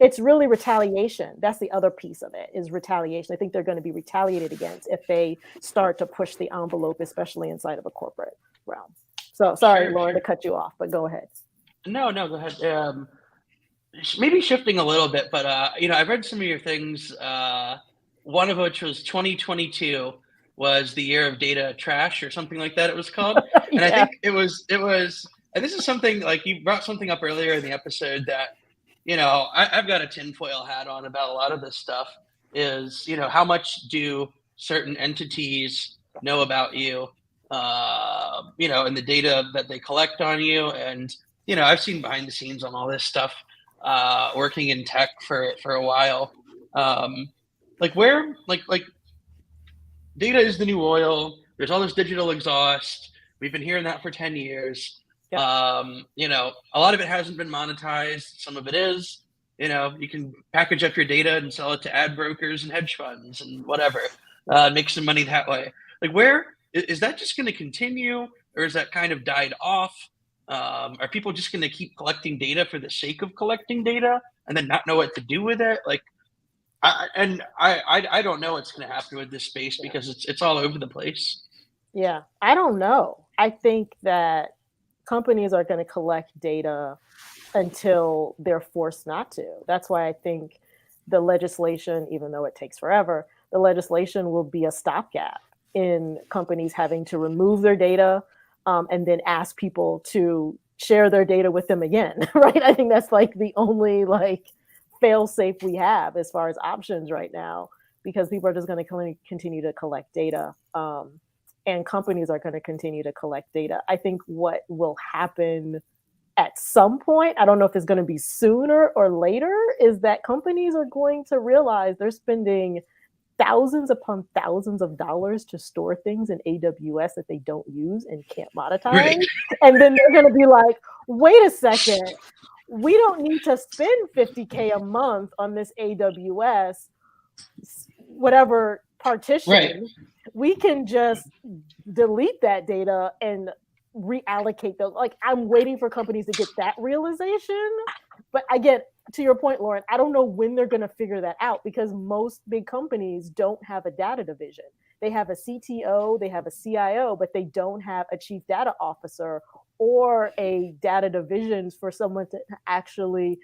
it's really retaliation. That's the other piece of it, is retaliation. I think they're going to be retaliated against if they start to push the envelope, especially inside of a corporate realm. So sorry, Lauren, to cut you off, but go ahead. No, go ahead. Maybe shifting a little bit, but I've read some of your things. One of which was 2022 was the year of data trash or something like that. It was called, and I think it was. And this is something, like, you brought something up earlier in the episode that, I've got a tinfoil hat on about a lot of this stuff. Is how much do certain entities know about you? And the data that they collect on you. And, I've seen behind the scenes on all this stuff, working in tech for a while. Data is the new oil. There's all this digital exhaust. We've been hearing that for 10 years. You know, a lot of it hasn't been monetized. Some of it is. You know, you can package up your data and sell it to ad brokers and hedge funds and whatever, make some money that way. Like, where is that just going to continue, or is that kind of died off? Are people just going to keep collecting data for the sake of collecting data and then not know what to do with it? Like, I don't know what's going to happen with this space because it's all over the place. Yeah, I don't know. I think that companies are going to collect data until they're forced not to. That's why I think the legislation, even though it takes forever, the legislation will be a stopgap in companies having to remove their data and then ask people to share their data with them again, right? I think that's like the only like fail safe we have as far as options right now, because people are just going to continue to collect data. And companies are going to continue to collect data. I think what will happen at some point, I don't know if it's going to be sooner or later, is that companies are going to realize they're spending thousands upon thousands of dollars to store things in AWS that they don't use and can't monetize. Right. And then they're going to be like, wait a second, we don't need to spend $50K a month on this AWS, whatever partition. Right. We can just delete that data and reallocate those. Like, I'm waiting for companies to get that realization. But again, to your point, Lauren, I don't know when they're going to figure that out, because most big companies don't have a data division. They have a CTO, they have a CIO, but they don't have a chief data officer or a data division for someone to actually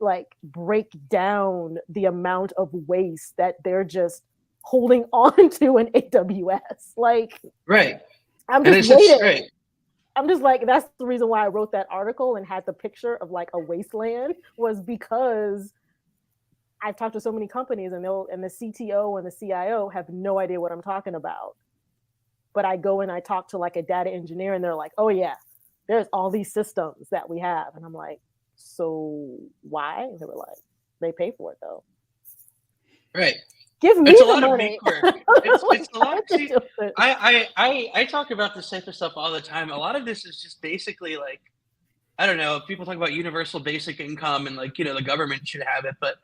like break down the amount of waste that they're just holding on to in AWS. Like, right. I'm just waiting. Right. I'm just like, that's the reason why I wrote that article and had the picture of like a wasteland, was because I've talked to so many companies and the CTO and the CIO have no idea what I'm talking about. But I go and I talk to like a data engineer and they're like, oh yeah, there's all these systems that we have. And I'm like, so why? And they were like, they pay for it though. Right. Give me the money. It's a lot. See, I talk about this type of stuff all the time. A lot of this is just basically like, I don't know, people talk about universal basic income and like, you know, the government should have it, but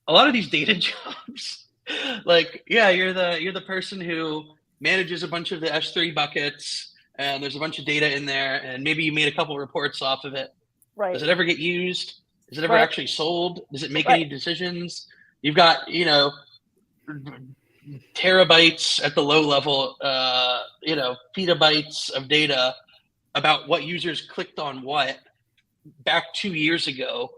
a lot of these data jobs, like, yeah, you're the person who manages a bunch of the S3 buckets and there's a bunch of data in there and maybe you made a couple reports off of it. Right. Does it ever get used? Is it ever actually sold? Does it make any decisions? You've got, you know, terabytes at the low level, you know, petabytes of data about what users clicked on what back 2 years ago.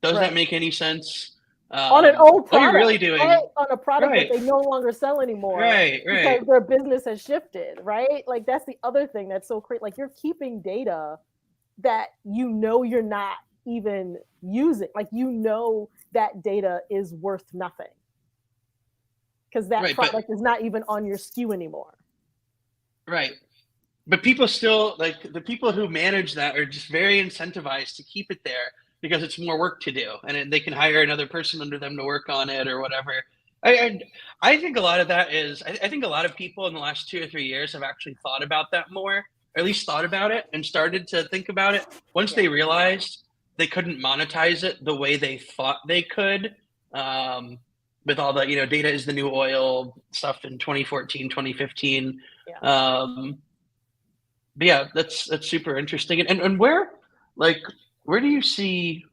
Does that make any sense? On an old product, what you're really doing, on a product that they no longer sell anymore, because their business has shifted, right? Like, that's the other thing that's so crazy. Like, you're keeping data that you know you're not even using. Like, you know that data is worth nothing because that product is not even on your SKU anymore. Right. But people still, like, the people who manage that are just very incentivized to keep it there because it's more work to do and they can hire another person under them to work on it or whatever. I think a lot of that is, I think a lot of people in the last 2 or 3 years have actually thought about that more, or at least thought about it and started to think about it once they realized they couldn't monetize it the way they thought they could. With all the, you know, data is the new oil stuff in 2014, 2015. But yeah, that's super interesting. And where do you see,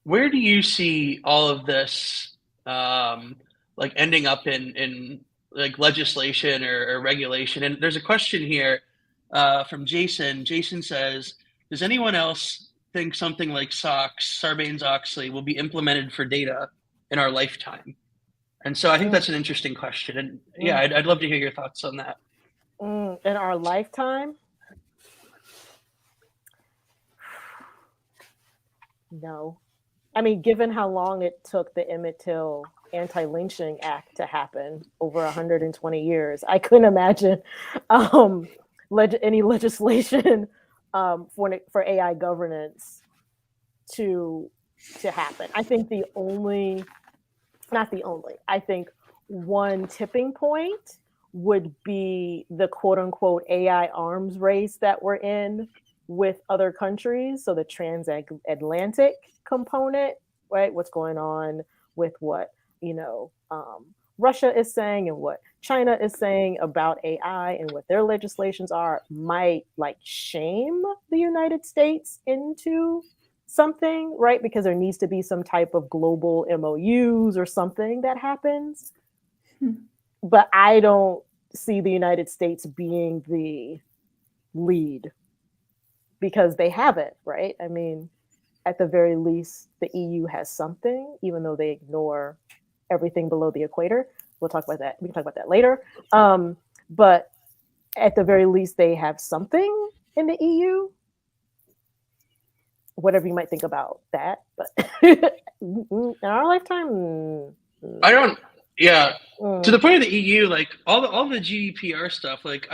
where do you see all of this, like ending up in like legislation or regulation? And there's a question here from Jason. Jason says, does anyone else think something like SOX, Sarbanes-Oxley, will be implemented for data in our lifetime? And so I think that's an interesting question. And yeah, I'd love to hear your thoughts on that. In our lifetime? No. I mean, given how long it took the Emmett Till Anti-Lynching Act to happen over 120 years, I couldn't imagine any legislation for AI governance to happen. I think I think one tipping point would be the quote unquote AI arms race that we're in with other countries. So the transatlantic component, right? What's going on with what, Russia is saying and what China is saying about AI and what their legislations are might like shame the United States into something, right? Because there needs to be some type of global MOUs or something that happens. But I don't see the United States being the lead because they haven't, right? I mean, at the very least, the EU has something, even though they ignore everything below the equator. We'll talk about that. We can talk about that later. But at the very least, they have something in the EU. Whatever you might think about that, but in our lifetime, I don't. Yeah, to the point of the EU, like all the GDPR stuff, like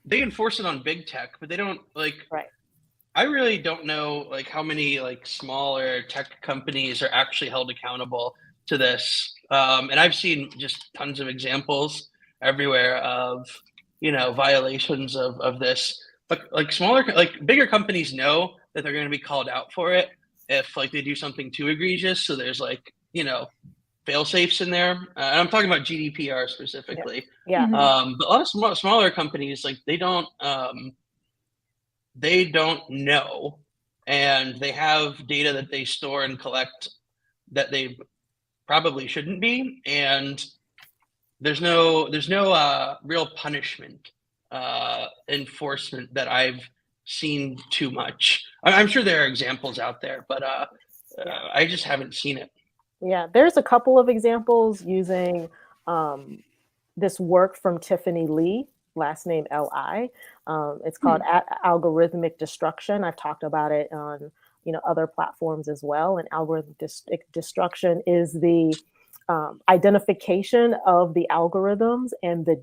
they enforce it on big tech, but they don't like. Right. I really don't know like how many like smaller tech companies are actually held accountable to this. And I've seen just tons of examples everywhere of violations of this. But like bigger companies know that they're going to be called out for it if like they do something too egregious. So there's like fail safes in there. And I'm talking about GDPR specifically. Yeah. But a lot of smaller companies like they don't know, and they have data that they store and collect that they probably shouldn't be, and there's no real punishment enforcement that I've seen too much. I'm sure there are examples out there, but I just haven't seen it. Yeah, there's a couple of examples using this work from Tiffany Lee, last name Li. It's called Algorithmic Destruction. I've talked about it on other platforms as well. And algorithmic destruction is the identification of the algorithms and the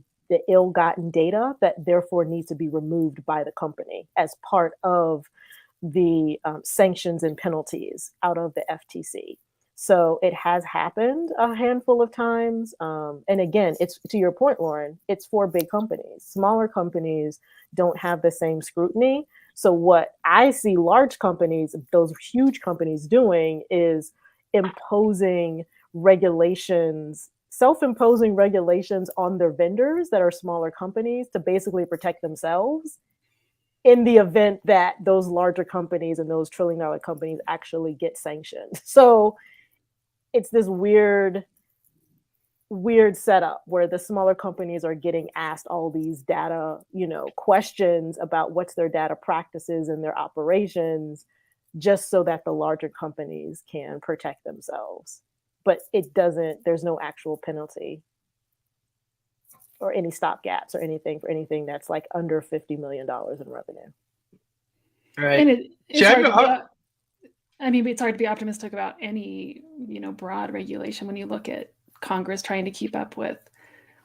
ill-gotten data that therefore needs to be removed by the company as part of the sanctions and penalties out of the FTC. So it has happened a handful of times. And again, it's to your point, Lauren, it's for big companies. Smaller companies don't have the same scrutiny. So what I see large companies, those huge companies doing is imposing regulations, self-imposing regulations on their vendors that are smaller companies to basically protect themselves in the event that those larger companies and those trillion-dollar companies actually get sanctioned. So it's this weird setup where the smaller companies are getting asked all these data, questions about what's their data practices and their operations, just so that the larger companies can protect themselves. But there's no actual penalty or any stopgaps or anything for anything that's like under $50 million in revenue. Right. And it's hard to be optimistic about any, broad regulation when you look at Congress trying to keep up with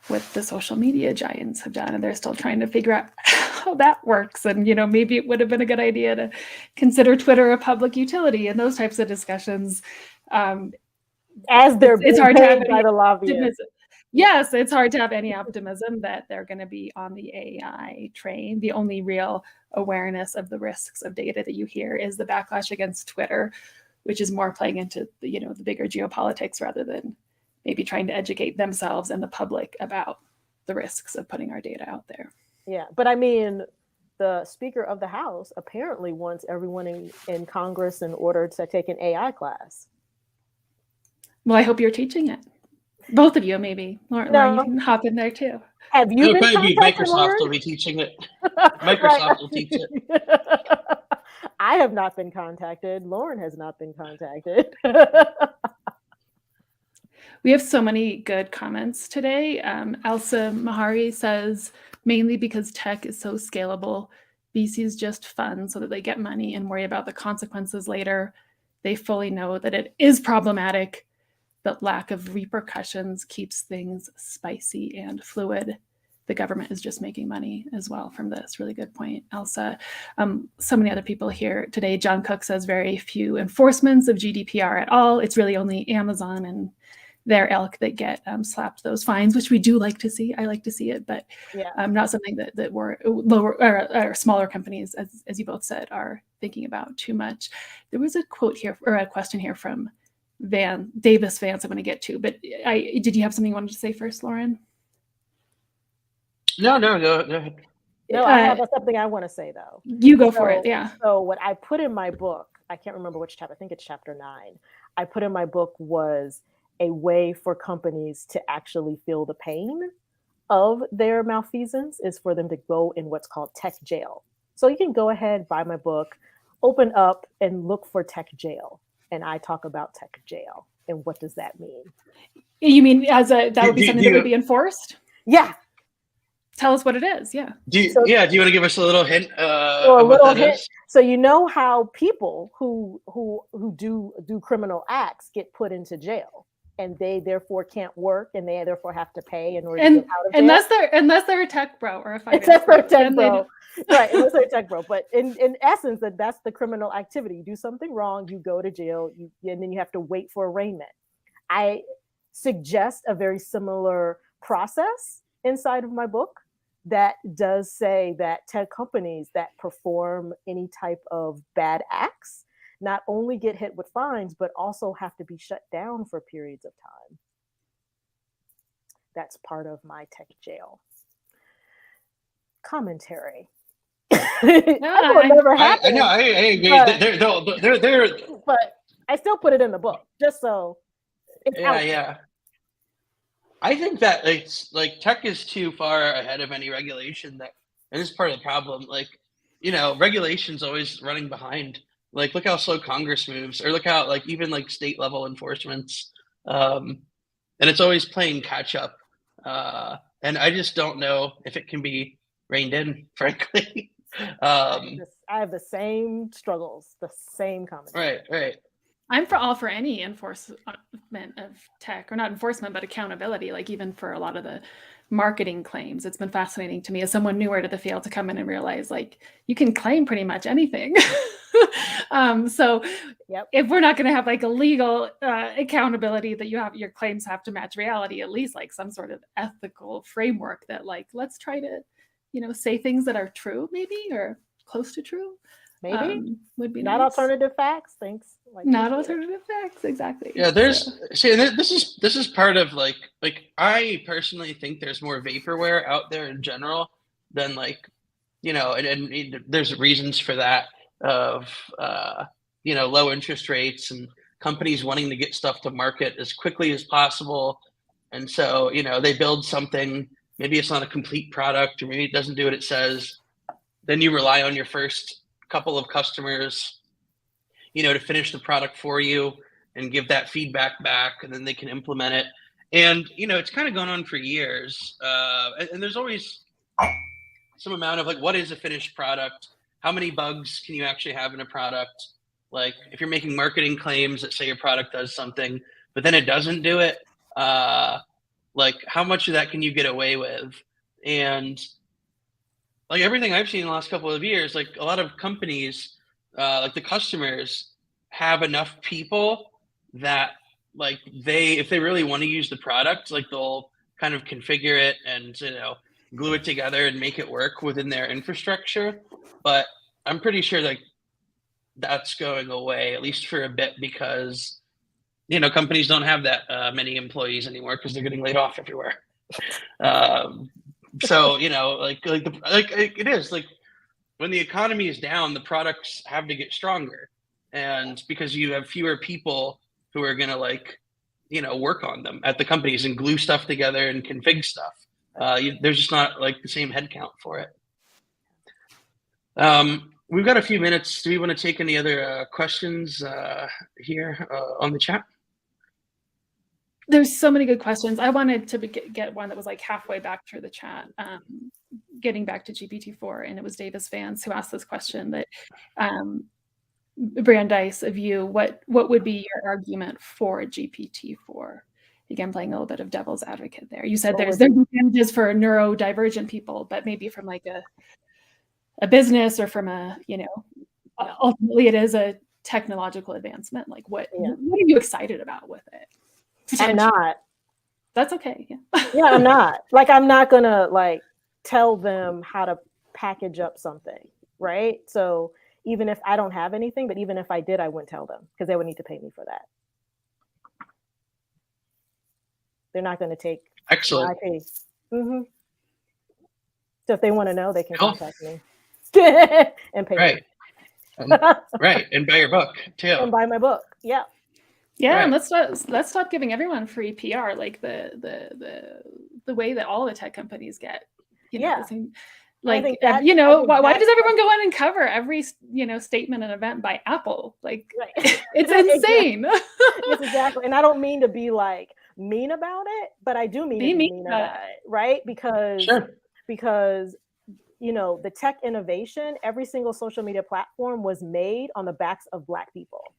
what the social media giants have done, and they're still trying to figure out how that works. And, maybe it would have been a good idea to consider Twitter a public utility and those types of discussions. As it's hard to have by the lobbyists. Yes, it's hard to have any optimism that they're going to be on the AI train. The only real awareness of the risks of data that you hear is the backlash against Twitter, which is more playing into the bigger geopolitics rather than maybe trying to educate themselves and the public about the risks of putting our data out there. Yeah, but I mean, the Speaker of the House apparently wants everyone in Congress in order to take an AI class. Well, I hope you're teaching it. Both of you, maybe. Lauren, you can hop in there too. Have you been contacted, Microsoft Lauren? will be teaching it. Microsoft will teach it. I have not been contacted. Lauren has not been contacted. We have so many good comments today. Elsa Mahari says, mainly because tech is so scalable, VCs just fund so that they get money and worry about the consequences later. They fully know that it is problematic, but lack of repercussions keeps things spicy and fluid. The government is just making money as well from this. Really good point, Elsa. So many other people here today. John Cook says very few enforcements of GDPR at all. It's really only Amazon and their ilk that get slapped those fines, which we do like to see. I like to see it, but not something that we're lower or smaller companies, as you both said, are thinking about too much. There was a quote here or a question here from Davis Vance I'm going to get to, but did you have something you wanted to say first, Lauren? No, go ahead. No, I have something I want to say though. You go for it, yeah. So what I put in my book, I can't remember which chapter, I think it's chapter 9. I put in my book was a way for companies to actually feel the pain of their malfeasance is for them to go in what's called tech jail. So you can go ahead, buy my book, open up and look for tech jail. And I talk about tech jail and what does that mean? You mean that would be something that would be enforced? Yeah. Tell us what it is. Yeah. Do you want to give us a little hint? A little hint. So you know how people who do criminal acts get put into jail, and they therefore can't work, and they therefore have to pay in order to get out of jail. Unless they're a tech bro or a finance except for a tech bro, right? Unless they're a tech bro. But in essence, that's the criminal activity. You do something wrong, you go to jail, and then you have to wait for arraignment. I suggest a very similar process inside of my book that does say that tech companies that perform any type of bad acts not only get hit with fines, but also have to be shut down for periods of time. That's part of my tech jail commentary. That will never happen. I agree. But I still put it in the book just so it's out there. Yeah. I think that it's like tech is too far ahead of any regulation and this is part of the problem. Like, regulation's always running behind. Like, look how slow Congress moves, or look how like even like state level enforcements, and it's always playing catch up. And I just don't know if it can be reined in, frankly. I have the same struggles, the same comments. Right. I'm for any enforcement of tech, or not enforcement, but accountability. Like even for a lot of the marketing claims, it's been fascinating to me as someone newer to the field to come in and realize like you can claim pretty much anything. So if we're not going to have like a legal accountability that your claims have to match reality, at least like some sort of ethical framework that like, let's try to, say things that are true maybe, or close to true. Maybe would be not nice. Alternative facts. Thanks. Not alternative facts, exactly. Yeah, this is part of like I personally think there's more vaporware out there in general than like, and there's reasons for that of low interest rates and companies wanting to get stuff to market as quickly as possible, and so they build something. Maybe it's not a complete product, or maybe it doesn't do what it says. Then you rely on your first couple of customers, to finish the product for you and give that feedback back, and then they can implement it. And, it's kind of gone on for years. And there's always some amount of like, what is a finished product? How many bugs can you actually have in a product? Like if you're making marketing claims that say your product does something, but then it doesn't do it, like how much of that can you get away with? And like everything I've seen in the last couple of years, like a lot of companies, like the customers have enough people that like if they really want to use the product, like they'll kind of configure it and, glue it together and make it work within their infrastructure. But I'm pretty sure like that's going away, at least for a bit, because, companies don't have that many employees anymore because they're getting laid off everywhere. So, it is like when the economy is down, the products have to get stronger. And because you have fewer people who are going to work on them at the companies and glue stuff together and config stuff. There's just not like the same headcount for it. We've got a few minutes. Do we want to take any other questions here on the chat? There's so many good questions. I wanted to get one that was like halfway back through the chat, getting back to GPT-4, and it was Davis Vance who asked this question that Brandeis of you, what would be your argument for GPT-4? Again, playing a little bit of devil's advocate there. You said there's advantages for neurodivergent people, but maybe from like a business or from ultimately it is a technological advancement. Like what are you excited about with it? I'm not. That's okay. Yeah. Yeah, I'm not. Like, I'm not gonna like tell them how to package up something, right? So even if I don't have anything, but even if I did, I wouldn't tell them because they would need to pay me for that. They're not going to take Excellent. my pay. Mm-hmm. So if they want to know, they can Cool. contact me and pay Right. me. And, right. And buy your book too. And buy my book. Yeah. Yeah, Right. and let's stop giving everyone free PR, like the way that all the tech companies get. You know, Yeah. the same, I like think that- you I know, think why that's- does everyone go on and cover every statement and event by Apple? Like, Right. it's insane. Yes, exactly. And I don't mean to be like mean about it, but I do mean to be mean about it, right? Because Sure. you know, the tech innovation, every single social media platform was made on the backs of Black people.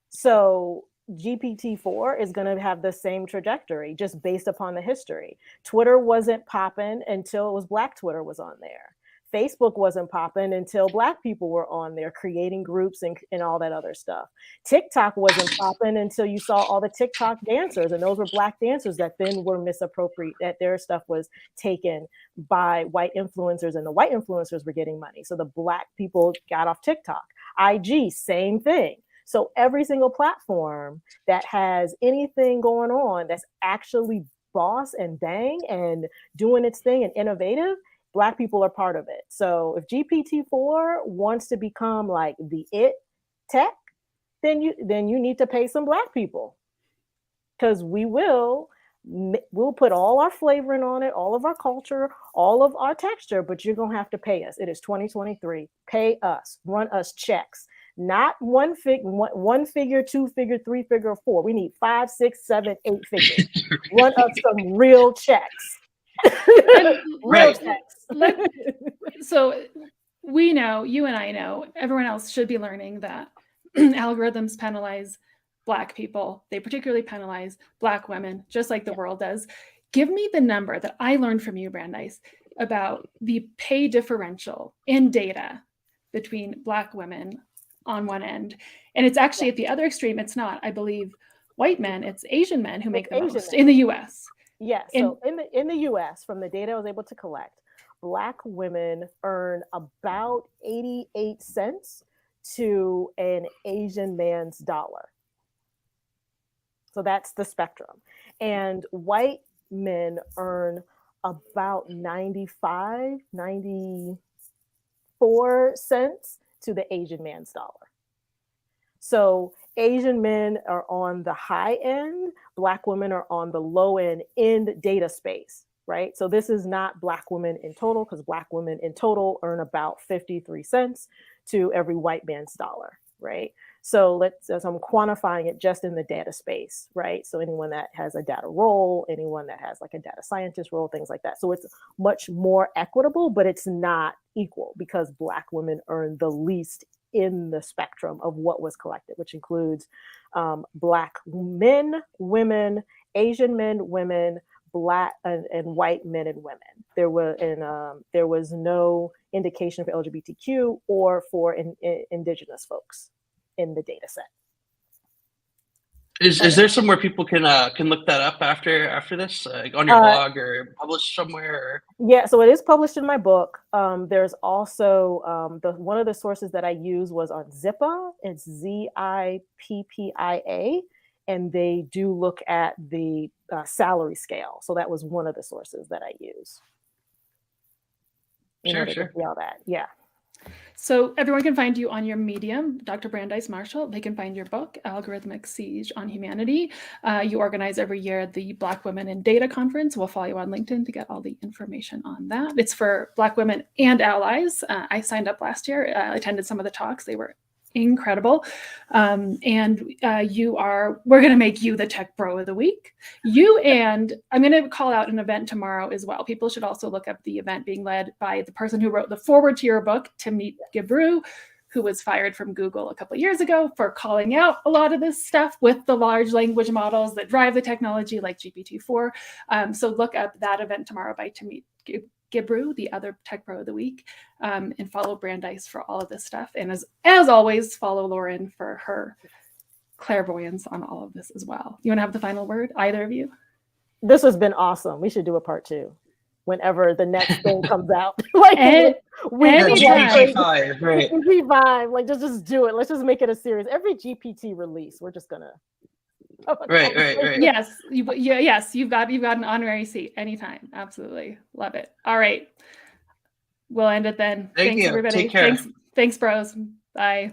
So GPT-4 is going to have the same trajectory just based upon the history. Twitter wasn't popping until it was Black Twitter was on there. Facebook wasn't popping until Black people were on there creating groups and all that other stuff. TikTok wasn't popping until you saw all the TikTok dancers, and those were Black dancers that then were misappropriated, that their stuff was taken by white influencers, and the white influencers were getting money. So the Black people got off TikTok. IG, same thing. So every single platform that has anything going on that's actually boss and bang and doing its thing and innovative, Black people are part of it. So if GPT-4 wants to become like the it tech, then you need to pay some Black people, because we'll put all our flavoring on it, all of our culture, all of our texture, but you're gonna have to pay us. It is 2023. Pay us, run us checks. Not one figure, 2 figure, 3 figure, 4. We need 5, 6, 7, 8 figures. Run us some real checks. Real checks. So we know, you and I know, everyone else should be learning that algorithms penalize Black people. They particularly penalize Black women, just like the world does. Give me the number that I learned from you, Brandeis, about the pay differential in data between Black women on one end. And it's actually at the other extreme. It's not, I believe, white men, it's Asian men who make the most in the US. Yeah, so in the US, from the data I was able to collect, Black women earn about 88 cents to an Asian man's dollar. So that's the spectrum. And white men earn about 94 cents to the Asian man's dollar. So Asian men are on the high end, Black women are on the low end in data space, right? So this is not Black women in total, because Black women in total earn about 53 cents to every white man's dollar, right? So I'm quantifying it just in the data space, right? So anyone that has a data role, anyone that has like a data scientist role, things like that. So it's much more equitable, but it's not equal, because Black women earn the least in the spectrum of what was collected, which includes Black men, women, Asian men, women, Black and white men and women. There was no indication for LGBTQ or for indigenous folks in the data set. Is there somewhere people can look that up after this, on your blog or published somewhere? Yeah, so it is published in my book. There's also one of the sources that I use was on Zippa. It's ZIPPIA, and they do look at the salary scale. So that was one of the sources that I use. Sure. To see all that, yeah. So everyone can find you on your Medium, Dr. Brandeis Marshall. They can find your book, Algorithmic Siege on Humanity. You organize every year the Black Women in Data Conference. We'll follow you on LinkedIn to get all the information on that. It's for Black women and allies. I signed up last year, attended some of the talks. They were incredible. We're going to make you the Tech Bro of the Week. I'm going to call out an event tomorrow as well. People should also look up the event being led by the person who wrote the foreword to your book, Timnit Gebru, who was fired from Google a couple of years ago for calling out a lot of this stuff with the large language models that drive the technology like GPT-4. So look up that event tomorrow by Timnit Gebru, the other Tech Pro of the Week, and follow Brandeis for all of this stuff. And as always, follow Lauren for her clairvoyance on all of this as well. You want to have the final word, either of you? This has been awesome. We should do a part 2 whenever the next thing comes out. Like GPT-5, right? GPT-5, like just do it. Let's just make it a series. Every GPT release, we're just gonna. Right. Yes, you've got an honorary seat anytime. Absolutely, love it. All right, we'll end it then. Thank Thanks you. everybody. Take care. Thanks, bros. Bye.